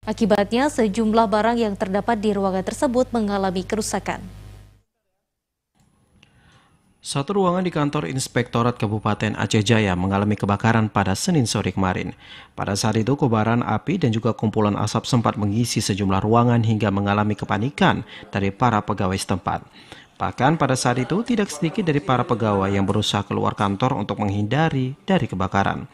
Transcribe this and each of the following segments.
Akibatnya, sejumlah barang yang terdapat di ruangan tersebut mengalami kerusakan. Satu ruangan di kantor Inspektorat Kabupaten Aceh Jaya mengalami kebakaran pada Senin sore kemarin. Pada saat itu, kobaran api dan juga kumpulan asap sempat mengisi sejumlah ruangan hingga mengalami kepanikan dari para pegawai setempat. Bahkan pada saat itu, tidak sedikit dari para pegawai yang berusaha keluar kantor untuk menghindari dari kebakaran.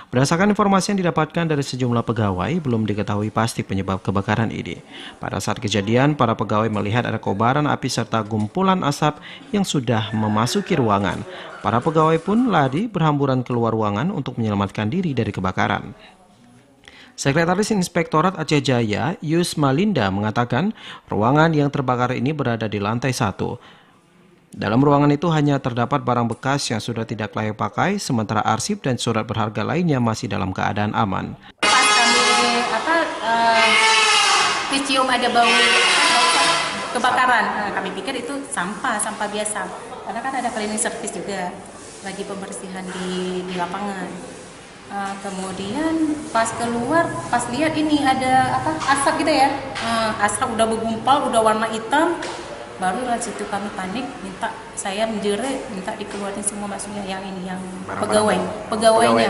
Berdasarkan informasi yang didapatkan dari sejumlah pegawai, belum diketahui pasti penyebab kebakaran ini. Pada saat kejadian, para pegawai melihat ada kobaran api serta gumpulan asap yang sudah memasuki ruangan. Para pegawai pun lari berhamburan keluar ruangan untuk menyelamatkan diri dari kebakaran. Sekretaris Inspektorat Aceh Jaya, Yus Malinda, mengatakan ruangan yang terbakar ini berada di lantai 1. Dalam ruangan itu hanya terdapat barang bekas yang sudah tidak layak pakai, sementara arsip dan surat berharga lainnya masih dalam keadaan aman. Pas kami kecium ada bau kebakaran, kami pikir itu sampah biasa. Karena kan ada cleaning service juga, lagi pembersihan di lapangan. Kemudian pas keluar, pas lihat ini ada asap gitu ya, asap udah bergumpal, udah warna hitam. Baru dari situ kami panik, saya menjerit, minta dikeluarin semua, maksudnya yang ini, yang pegawainya.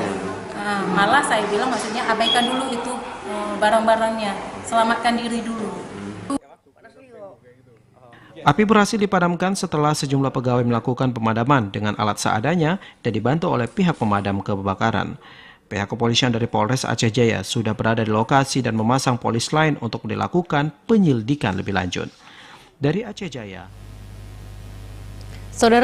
Malah saya bilang maksudnya abaikan dulu itu barang-barangnya, selamatkan diri dulu. Api berhasil dipadamkan setelah sejumlah pegawai melakukan pemadaman dengan alat seadanya dan dibantu oleh pihak pemadam kebakaran. Pihak kepolisian dari Polres Aceh Jaya sudah berada di lokasi dan memasang polis lain untuk dilakukan penyelidikan lebih lanjut. Dari Aceh Jaya, Saudara